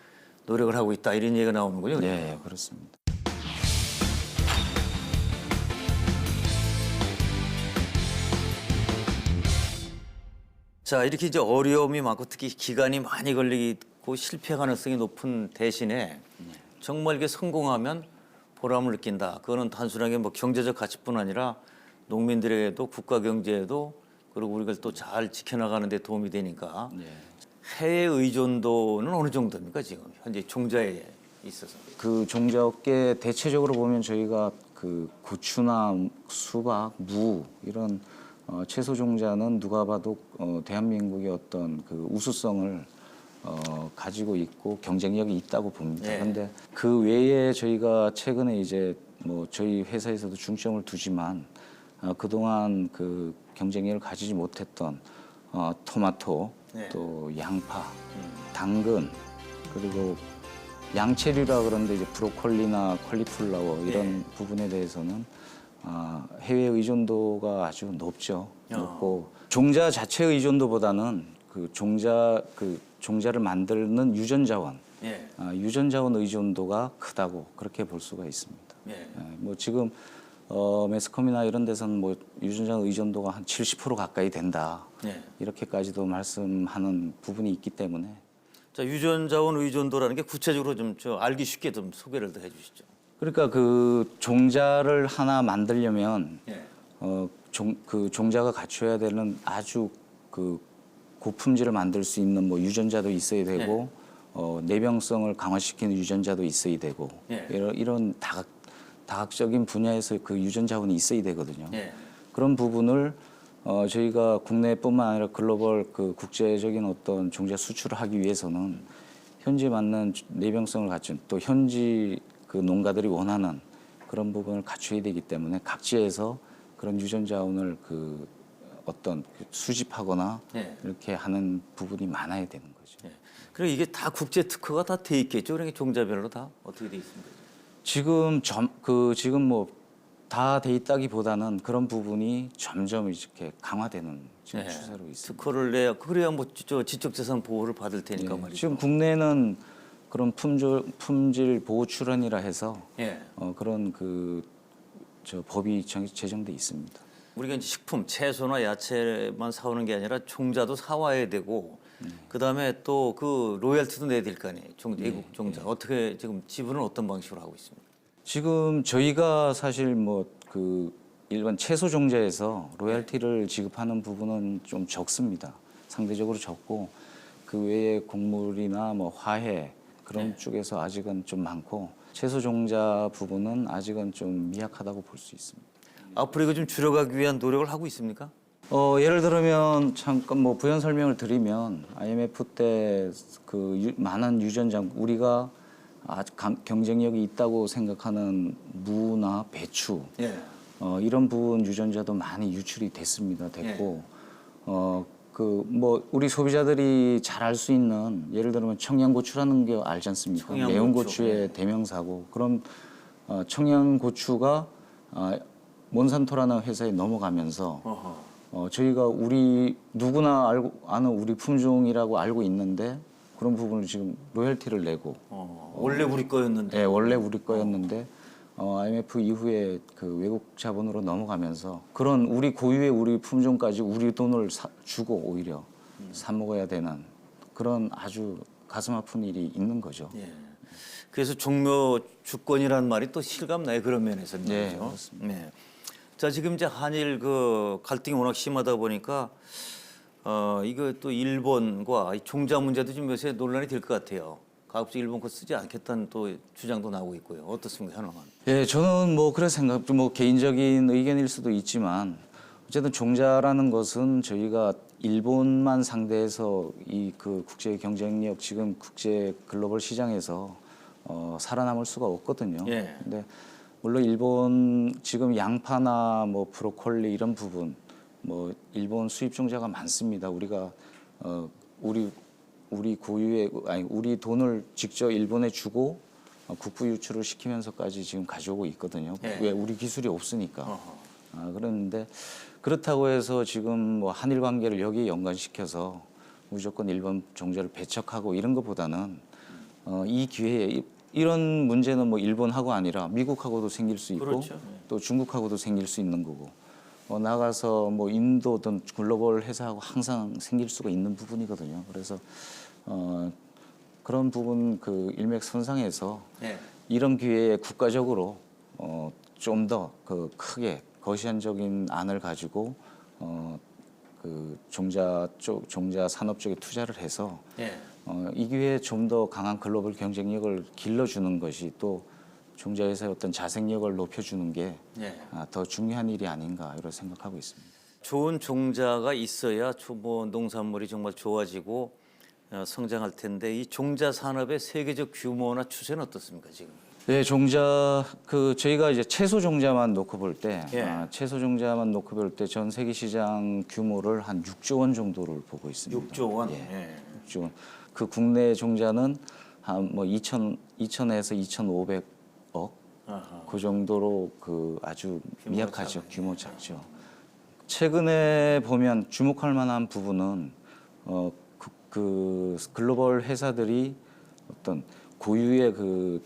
노력을 하고 있다 이런 얘기가 나오는군요. 네, 그렇습니다. 자, 이렇게 이제 어려움이 많고 특히 기간이 많이 걸리고 실패 가능성이 높은 대신에 정말 이게 성공하면 보람을 느낀다. 그거는 단순하게 뭐 경제적 가치뿐 아니라 농민들에게도 국가 경제에도 그리고 우리가 또 잘 지켜나가는 데 도움이 되니까 해외 의존도는 어느 정도입니까 지금 현재 종자에 있어서? 그 종자업계 대체적으로 보면 저희가 그 고추나 수박, 무 이런 채소 종자는 누가 봐도 대한민국의 어떤 그 우수성을 가지고 있고 경쟁력이 있다고 봅니다. 그런데 그 외에 저희가 최근에 이제 뭐 저희 회사에서도 중점을 두지만 그동안 그 경쟁력을 가지지 못했던 토마토, 또 양파, 당근 그리고 양채류라 그러는데 이제 브로콜리나 컬리플라워 이런 부분에 대해서는 해외 의존도가 아주 높죠. 높고 종자 자체 의존도보다는 그 종자를 만드는 유전 자원, 유전 자원 의존도가 크다고 그렇게 볼 수가 있습니다. 뭐 지금 매스컴이나 이런 데서는 뭐 유전 자원 의존도가 한 70% 가까이 된다. 이렇게까지도 말씀하는 부분이 있기 때문에. 자, 유전자원 의존도라는 게 구체적으로 좀 알기 쉽게 좀 소개를 더 해주시죠. 그러니까 그 종자를 하나 만들려면 그 종자가 갖춰야 되는 아주 그 고품질을 만들 수 있는 뭐 유전자도 있어야 되고 내병성을 강화시키는 유전자도 있어야 되고 이런 다각적인 분야에서 그 유전 자원이 있어야 되거든요. 그런 부분을 저희가 국내뿐만 아니라 글로벌 그 국제적인 어떤 종자 수출을 하기 위해서는 현지 맞는 내병성을 갖춘 또 현지 그 농가들이 원하는 그런 부분을 갖춰야 되기 때문에 각지에서 그런 유전 자원을 그 어떤 수집하거나 이렇게 하는 부분이 많아야 되는 거죠. 그리고 이게 다 국제 특허가 다 돼 있겠죠. 그러니까 종자별로 다 어떻게 돼 있습니까? 지금 뭐 다 돼 있다기보다는 그런 부분이 점점 이렇게 강화되는 지금 추세로 있습니다. 특허를 내야 그래야 뭐 지적재산 보호를 받을 테니까 말이죠. 지금 국내는 그런 품질 보호 출원이라 해서 그런 저 법이 제정돼 있습니다. 우리가 이제 식품, 채소나 야채만 사오는 게 아니라 종자도 사와야 되고 그다음에 또 그 로열티도 내야 될 거 아니에요. 외국 종자. 어떻게 지금 지분은 어떤 방식으로 하고 있습니까? 지금 저희가 사실 뭐 그 일반 채소 종자에서 로열티를 지급하는 부분은 좀 적습니다. 상대적으로 적고 그 외에 곡물이나 뭐 화해 그런 쪽에서 아직은 좀 많고 채소 종자 부분은 아직은 좀 미약하다고 볼 수 있습니다. 앞으로 이거 좀 줄여가기 위한 노력을 하고 있습니까? 예를 들면 잠깐 뭐 부연 설명을 드리면 IMF 때 그 많은 유전자 우리가 아주 경쟁력이 있다고 생각하는 무나 배추 이런 부분 유전자도 많이 유출이 됐고 그 뭐 우리 소비자들이 잘 알 수 있는 예를 들면 청양고추라는 게 알지 않습니까? 매운 고추의 대명사고 그럼 청양고추가 몬산토라는 회사에 넘어가면서 저희가 우리 누구나 아는 우리 품종이라고 알고 있는데 그런 부분을 지금 로열티를 내고 원래 우리 거였는데. 네, 원래 우리 거였는데 IMF 이후에 그 외국 자본으로 넘어가면서 그런 우리 고유의 우리 품종까지 우리 돈을 주고 오히려 사 먹어야 되는 그런 아주 가슴 아픈 일이 있는 거죠. 그래서 종묘 주권이라는 말이 또 실감나요. 그런 면에서는. 네, 그렇죠? 그렇습니다. 자, 지금 이제 한일 그 갈등이 워낙 심하다 보니까 이거 또 일본과 이 종자 문제도 좀 요새 논란이 될 것 같아요. 가급적 일본 거 쓰지 않겠다는 또 주장도 나오고 있고요. 어떻습니까, 현황은? 예, 저는 뭐 그런 생각, 뭐 개인적인 의견일 수도 있지만 어쨌든 종자라는 것은 저희가 일본만 상대해서 이 그 국제 경쟁력 지금 국제 글로벌 시장에서 살아남을 수가 없거든요. 근데 물론 일본 지금 양파나 뭐 브로콜리 이런 부분 뭐 일본 수입 종자가 많습니다. 우리가 우리 고유의 우리 돈을 직접 일본에 주고 국부 유출을 시키면서까지 지금 가져오고 있거든요. 왜 우리 기술이 없으니까. 그런데 그렇다고 해서 지금 뭐 한일 관계를 여기에 연관시켜서 무조건 일본 종자를 배척하고 이런 것보다는 이 기회에 이런 문제는 뭐 일본하고 아니라 미국하고도 생길 수 있고 그렇죠. 또 중국하고도 생길 수 있는 거고 나가서 뭐 인도든 글로벌 회사하고 항상 생길 수가 있는 부분이거든요. 그래서 그런 부분 그 일맥선상에서 이런 기회에 국가적으로 좀 더 그 크게 거시안적인 안을 가지고 그 종자 산업 쪽에 투자를 해서 이 기회에 좀 더 강한 글로벌 경쟁력을 길러주는 것이 또 종자 회사의 어떤 자생력을 높여주는 게 더 중요한 일이 아닌가 이렇게 생각하고 있습니다. 좋은 종자가 있어야 뭐 농산물이 정말 좋아지고 성장할 텐데 이 종자 산업의 세계적 규모나 추세는 어떻습니까 지금? 네, 종자 저희가 이제 채소 종자만 놓고 볼 때 전 세계 시장 규모를 한 6조 원 정도를 보고 있습니다. 6조 원. 6조 원. 그 국내 종자는 한 뭐 2,000에서 2,500억 그 정도로 그 아주 미약하죠. 규모 작죠. 최근에 보면 주목할 만한 부분은 그 글로벌 회사들이 어떤 고유의 그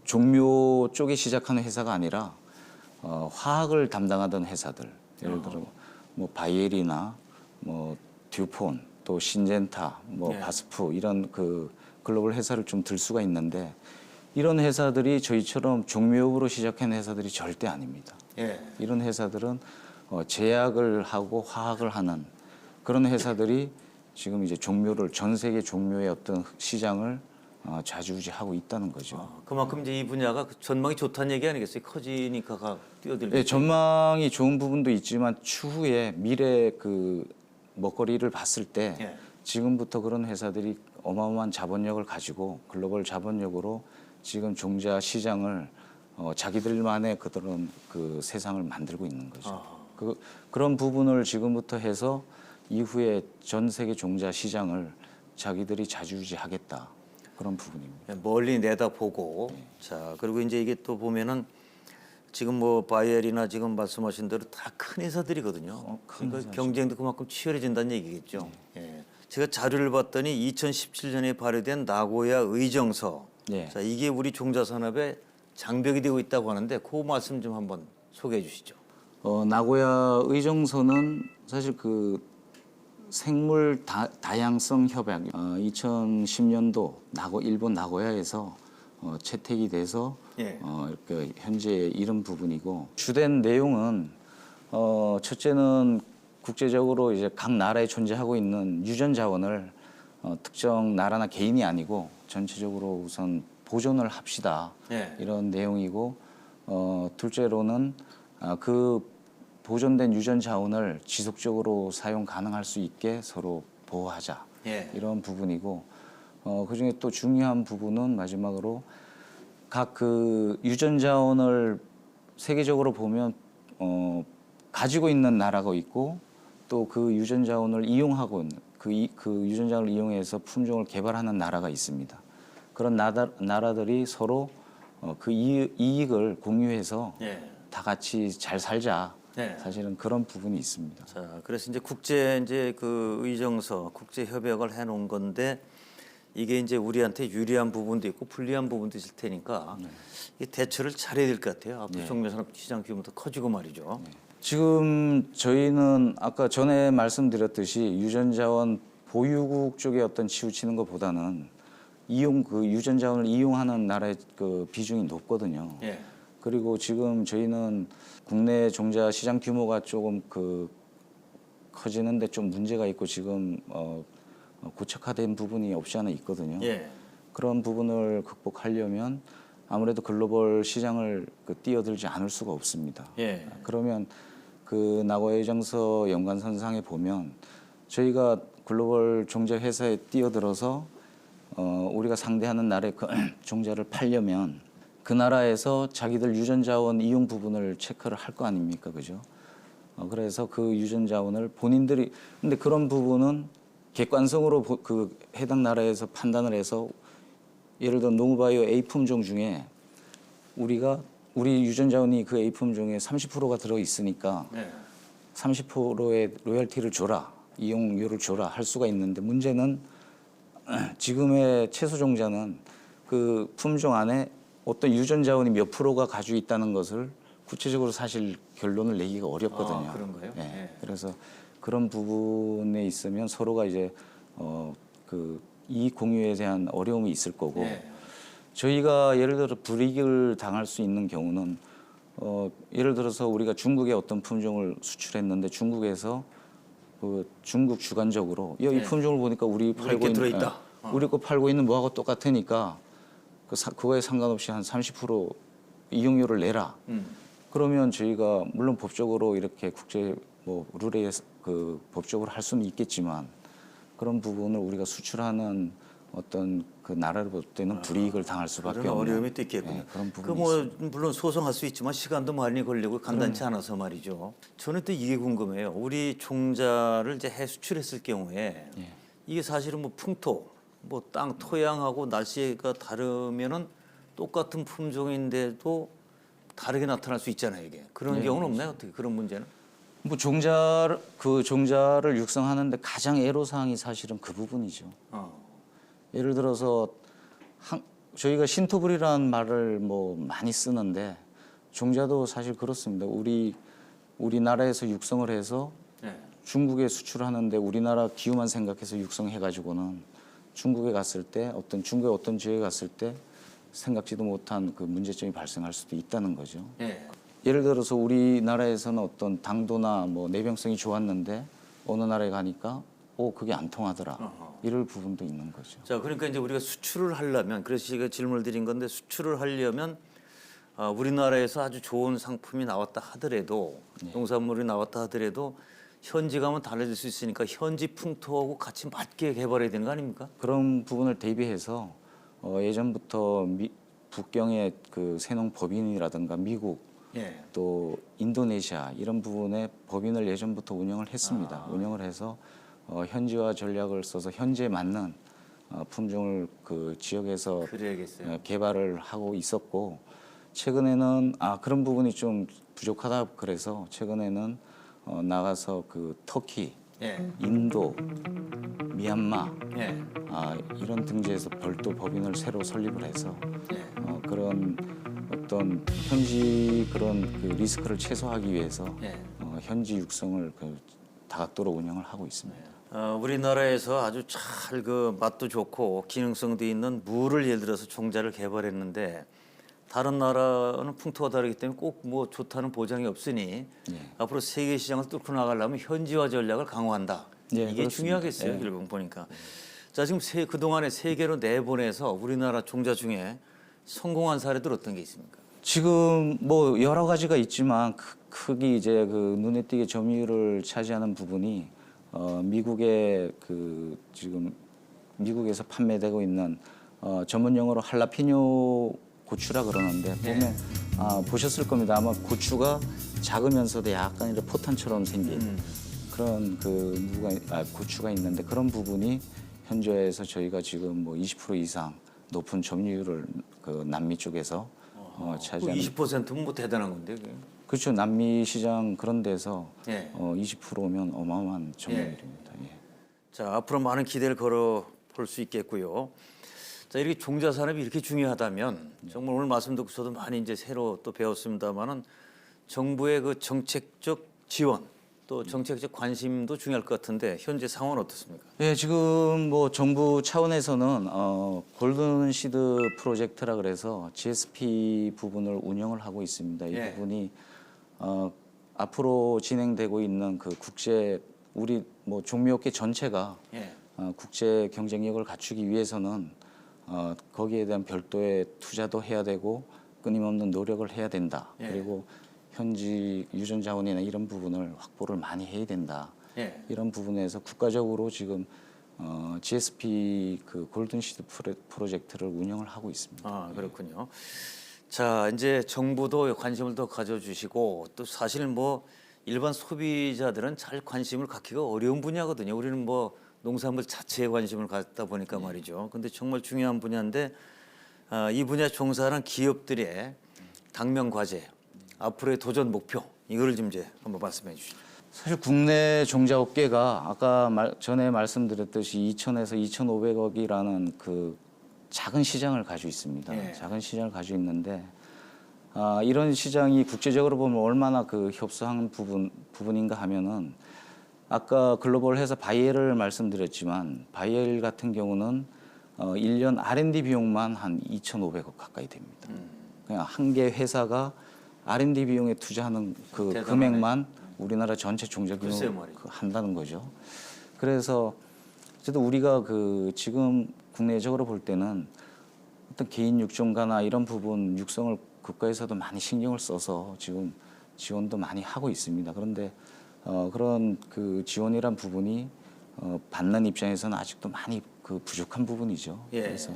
종묘 쪽에 시작하는 회사가 아니라 화학을 담당하던 회사들 예를 들어 뭐 바이엘이나 뭐 듀폰 또 신젠타 뭐 바스프 이런 그 글로벌 회사를 좀 들 수가 있는데 이런 회사들이 저희처럼 종묘업으로 시작한 회사들이 절대 아닙니다. 이런 회사들은 제약을 하고 화학을 하는 그런 회사들이 지금 이제 종묘를 전 세계 종묘의 어떤 시장을 좌지우지하고 있다는 거죠. 그만큼 이제 이 분야가 전망이 좋다는 얘기 아니겠어요? 커지니까 뛰어들고. 네, 전망이 좋은 부분도 있지만 추후에 미래 그 먹거리를 봤을 때 예. 지금부터 그런 회사들이 어마어마한 자본력을 가지고 글로벌 자본력으로 지금 종자 시장을 자기들만의 그런 그 세상을 만들고 있는 거죠. 그런 부분을 지금부터 해서 이후에 전 세계 종자 시장을 자기들이 좌지우지하겠다 그런 부분입니다. 멀리 내다보고. 자, 그리고 이제 이게 또 보면은 지금 뭐 바이엘이나 지금 말씀하신 대로 다 큰 회사들이거든요. 큰 그러니까 경쟁도 그만큼 치열해진다는 얘기겠죠. 예. 제가 자료를 봤더니 2017년에 발효된 나고야 의정서. 네. 자, 이게 우리 종자 산업의 장벽이 되고 있다고 하는데 그 말씀 좀 한번 소개해 주시죠. 나고야 의정서는 사실 그 생물 다양성 협약 2010년도 일본 나고야에서 채택이 돼서 예. 그 현재 이런 부분이고 주된 내용은 첫째는 국제적으로 이제 각 나라에 존재하고 있는 유전 자원을 특정 나라나 개인이 아니고 전체적으로 우선 보존을 합시다. 예. 이런 내용이고 둘째로는 그 보존된 유전 자원을 지속적으로 사용 가능할 수 있게 서로 보호하자. 예. 이런 부분이고 그중에 또 중요한 부분은 마지막으로 각 그 유전 자원을 세계적으로 보면 가지고 있는 나라가 있고 또 그 유전 자원을 이용하고 있는 그 유전 자원을 이용해서 품종을 개발하는 나라가 있습니다. 그런 나라들이 서로 그 이익을 공유해서 예. 다 같이 잘 살자. 네. 사실은 그런 부분이 있습니다. 자, 그래서 이제 국제 이제 그 의정서, 국제 협약을 해놓은 건데 이게 이제 우리한테 유리한 부분도 있고 불리한 부분도 있을 테니까 이 대처를 잘해야 될 것 같아요. 앞으로 종묘산업 시장 규모도 커지고 말이죠. 지금 저희는 아까 전에 말씀드렸듯이 유전자원 보유국 쪽에 어떤 치우치는 것보다는 그 유전자원을 이용하는 나라의 그 비중이 높거든요. 예. 그리고 지금 저희는 국내 종자 시장 규모가 조금 그 커지는데 좀 문제가 있고 지금 고착화된 부분이 없지 않아 있거든요. 예. 그런 부분을 극복하려면 아무래도 글로벌 시장을 뛰어들지 않을 수가 없습니다. 예. 그러면 그 나고야 의정서 연관선상에 보면 저희가 글로벌 종자 회사에 뛰어들어서 우리가 상대하는 나라의 그 종자를 팔려면 그 나라에서 자기들 유전 자원 이용 부분을 체크를 할 거 아닙니까, 그죠? 그래서 그 유전 자원을 본인들이 근데 그런 부분은 객관성으로 그 해당 나라에서 판단을 해서 예를 들어 노무바이오 A 품종 중에 우리 유전 자원이 그 A 품종에 30%가 들어 있으니까 네. 30%의 로열티를 줘라, 이용료를 줘라 할 수가 있는데 문제는 지금의 채소 종자는 그 품종 안에 어떤 유전 자원이 몇 프로가 가지고 있다는 것을 구체적으로 사실 결론을 내기가 어렵거든요. 그런가요? 예. 예. 그래서 그런 부분에 있으면 서로가 이제 그 이익 공유에 대한 어려움이 있을 거고 예. 저희가 예를 들어 불이익을 당할 수 있는 경우는 예를 들어서 우리가 중국에 어떤 품종을 수출했는데 중국에서 그 중국 주관적으로 야, 이 예. 품종을 보니까 우리 팔고 게 있는 들어있다. 우리 거 팔고 있는 뭐하고 똑같으니까 그거에 상관없이 한 30% 이용료를 내라. 그러면 저희가 물론 법적으로 이렇게 국제 뭐 룰에 그 법적으로 할 수는 있겠지만 그런 부분을 우리가 수출하는 어떤 그 나라를 볼 때는 불이익을 당할 수밖에 그런 없는 어려움이 또 있겠군요. 예, 그런 부분이 그 뭐 있습니다. 물론 소송할 수 있지만 시간도 많이 걸리고 간단치 않아서 말이죠. 저는 또 이게 궁금해요. 우리 종자를 이제 해수출했을 경우에 예. 이게 사실은 뭐 풍토, 뭐 땅 토양하고 날씨가 다르면은 똑같은 품종인데도 다르게 나타날 수 있잖아요, 이게. 그런 경우는 없나요? 어떻게 그런 문제는? 뭐 종자를 육성하는데 가장 애로사항이 사실은 그 부분이죠. 예를 들어서 저희가 신토불이라는 말을 뭐 많이 쓰는데 종자도 사실 그렇습니다. 우리나라에서 육성을 해서 네. 중국에 수출하는데 우리나라 기후만 생각해서 육성해가지고는 중국에 갔을 때 중국의 어떤 지역에 갔을 때 생각지도 못한 그 문제점이 발생할 수도 있다는 거죠. 네. 예를 들어서 우리나라에서는 어떤 당도나 뭐 내병성이 좋았는데 어느 나라에 가니까 그게 안 통하더라. 이럴 부분도 있는 거죠. 자, 그러니까 이제 우리가 수출을 하려면 그래서 제가 질문을 드린 건데 수출을 하려면 우리나라에서 아주 좋은 상품이 나왔다 하더라도 농산물이 나왔다 하더라도 현지 가면 달라질 수 있으니까 현지 풍토하고 같이 맞게 개발해야 되는 거 아닙니까? 그런 부분을 대비해서 예전부터 북경의 그 세농 법인이라든가 미국 예. 또 인도네시아 이런 부분에 법인을 예전부터 운영을 했습니다. 운영을 해서 현지화 전략을 써서 현지에 맞는 품종을 그 지역에서 그래야겠어요. 개발을 하고 있었고 최근에는 그런 부분이 좀 부족하다 그래서 최근에는 나가서 그 터키, 예. 인도, 미얀마 예. 이런 등지에서 별도 법인을 새로 설립을 해서 그런 어떤 현지 그런 그 리스크를 최소화하기 위해서 예. 현지 육성을 그 다각도로 운영을 하고 있습니다. 우리나라에서 아주 잘 그 맛도 좋고 기능성도 있는 무를 예를 들어서 종자를 개발했는데 다른 나라는 풍토가 다르기 때문에 꼭 뭐 좋다는 보장이 없으니 앞으로 세계 시장을 뚫고 나가려면 현지화 전략을 강화한다. 이게 그렇습니다. 중요하겠어요. 결국 보니까. 자, 지금 그동안에 세계로 내보내서 우리나라 종자 중에 성공한 사례들 어떤 게 있습니까? 지금 뭐 여러 가지가 있지만 크게 이제 그 눈에 띄게 점유율을 차지하는 부분이 미국의 그 지금 미국에서 판매되고 있는 전문 용어로 할라피뇨 고추라 그러는데 보면 보셨을 겁니다. 아마 고추가 작으면서도 약간 이렇게 포탄처럼 생긴 그런 그 고추가 있는데 그런 부분이 현지에서 저희가 지금 뭐 20% 이상 높은 점유율을 그 남미 쪽에서 차지하는 20%면 뭐 대단한 건데. 그게. 그렇죠. 남미 시장 그런 데서 예. 20%면 어마어마한 점유율입니다. 예. 자, 앞으로 많은 기대를 걸어 볼 수 있겠고요. 자, 이렇게 종자 산업이 이렇게 중요하다면 정말 오늘 말씀 듣고서도 많이 이제 새로 또 배웠습니다만은 정부의 그 정책적 지원 또 정책적 관심도 중요할 것 같은데 현재 상황은 어떻습니까? 예, 지금 뭐 정부 차원에서는 골든 시드 프로젝트라 그래서 GSP 부분을 운영을 하고 있습니다. 이 예. 부분이 앞으로 진행되고 있는 그 국제 우리 뭐 종묘업계 전체가 예. 국제 경쟁력을 갖추기 위해서는 거기에 대한 별도의 투자도 해야 되고 끊임없는 노력을 해야 된다. 예. 그리고 현지 유전 자원이나 이런 부분을 확보를 많이 해야 된다. 예. 이런 부분에서 국가적으로 지금 GSP 그 골든 시드 프로젝트를 운영을 하고 있습니다. 그렇군요. 자, 이제 정부도 관심을 더 가져주시고 또 사실 뭐 일반 소비자들은 잘 관심을 갖기가 어려운 분야거든요. 우리는 뭐 농산물 자체에 관심을 갖다 보니까 말이죠. 근데 정말 중요한 분야인데 이 분야 종사하는 기업들의 당면 과제, 앞으로의 도전 목표 이거를 좀 이제 한번 말씀해 주시죠. 사실 국내 종자업계가 아까 전에 말씀드렸듯이 2,000에서 2,500억이라는 그 작은 시장을 가지고 있습니다. 예. 작은 시장을 가지고 있는데 이런 시장이 국제적으로 보면 얼마나 그 협소한 부분인가 하면은 아까 글로벌 회사 바이엘을 말씀드렸지만 바이엘 같은 경우는 1년 R&D 비용만 한 2,500억 가까이 됩니다. 그냥 한 개 회사가 R&D 비용에 투자하는 그 대단하네. 금액만 우리나라 전체 종자 글쎄요 비용을 말이죠. 한다는 거죠. 그래서 어쨌든 우리가 그 지금 국내적으로 볼 때는 어떤 개인 육종가나 이런 부분 육성을 국가에서도 많이 신경을 써서 지금 지원도 많이 하고 있습니다. 그런데 그런 그 지원이란 부분이 받는 입장에서는 아직도 많이 그 부족한 부분이죠. 예. 그래서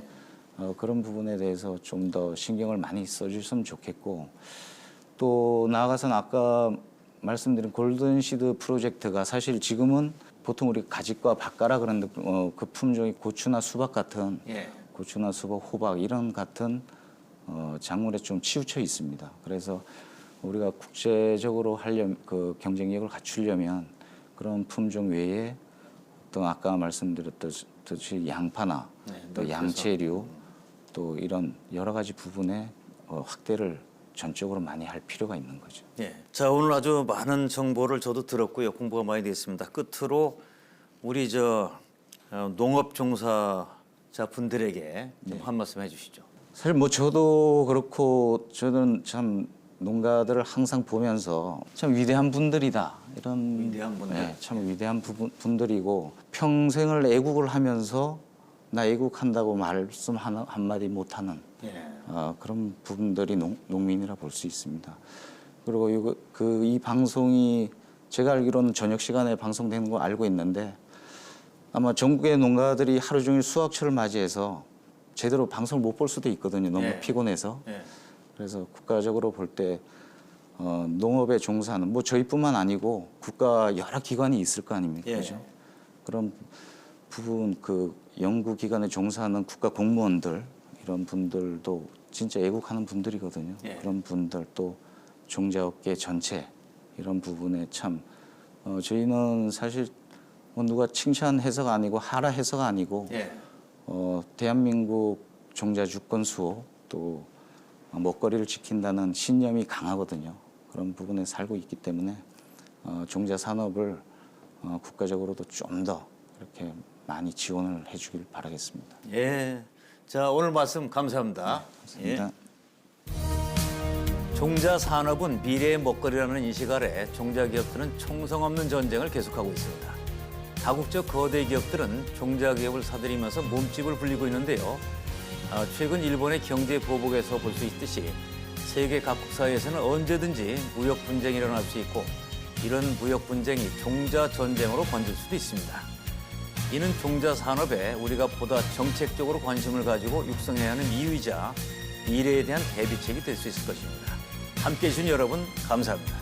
그런 부분에 대해서 좀 더 신경을 많이 써주셨으면 좋겠고 또 나아가서는 아까 말씀드린 골든 시드 프로젝트가 사실 지금은 보통 우리 가지과 밭가라 그러는데 그 품종이 고추나 수박 같은 예. 고추나 수박, 호박 이런 같은 작물에 좀 치우쳐 있습니다. 그래서 우리가 국제적으로 그 경쟁력을 갖추려면 그런 품종 외에 또 아까 말씀드렸듯이 양파나 또 양채류 또 이런 여러 가지 부분에 확대를 전적으로 많이 할 필요가 있는 거죠. 예. 자, 오늘 아주 많은 정보를 저도 들었고요. 공부가 많이 됐습니다. 끝으로 우리 농업 종사자 분들에게 좀 한 말씀 해주시죠. 사실 뭐 저도 그렇고 저는 참 농가들을 항상 보면서 참 위대한 분들이다 이런 위대한 분들. 네, 참 위대한 분들이고 평생을 애국을 하면서 나 애국한다고 말씀 한마디 못하는 예. 그런 부분들이 농민이라 볼 수 있습니다. 그리고 이 방송이 제가 알기로는 저녁 시간에 방송되는 거 알고 있는데 아마 전국의 농가들이 하루 종일 수확철을 맞이해서 제대로 방송을 못 볼 수도 있거든요. 너무 예. 피곤해서. 예. 그래서 국가적으로 볼 때 농업에 종사하는 뭐 저희뿐만 아니고 국가 여러 기관이 있을 거 아닙니까? 예. 그죠? 그런 부분 그 연구기관에 종사하는 국가 공무원들 이런 분들도 진짜 애국하는 분들이거든요. 예. 그런 분들 또 종자업계 전체 이런 부분에 참 저희는 사실 뭐 누가 칭찬해서가 아니고 하라해서가 아니고 예. 대한민국 종자 주권 수호 또 먹거리를 지킨다는 신념이 강하거든요. 그런 부분에 살고 있기 때문에 종자 산업을 국가적으로도 좀 더 이렇게 많이 지원을 해주길 바라겠습니다. 예. 자, 오늘 말씀 감사합니다. 감사합니다. 종자 산업은 미래의 먹거리라는 인식 아래 종자 기업들은 총성 없는 전쟁을 계속하고 있습니다. 다국적 거대 기업들은 종자 기업을 사들이면서 몸집을 불리고 있는데요. 최근 일본의 경제 보복에서 볼 수 있듯이 세계 각국 사이에서는 언제든지 무역 분쟁이 일어날 수 있고 이런 무역 분쟁이 종자 전쟁으로 번질 수도 있습니다. 이는 종자 산업에 우리가 보다 정책적으로 관심을 가지고 육성해야 하는 이유이자 미래에 대한 대비책이 될 수 있을 것입니다. 함께해 주신 여러분 감사합니다.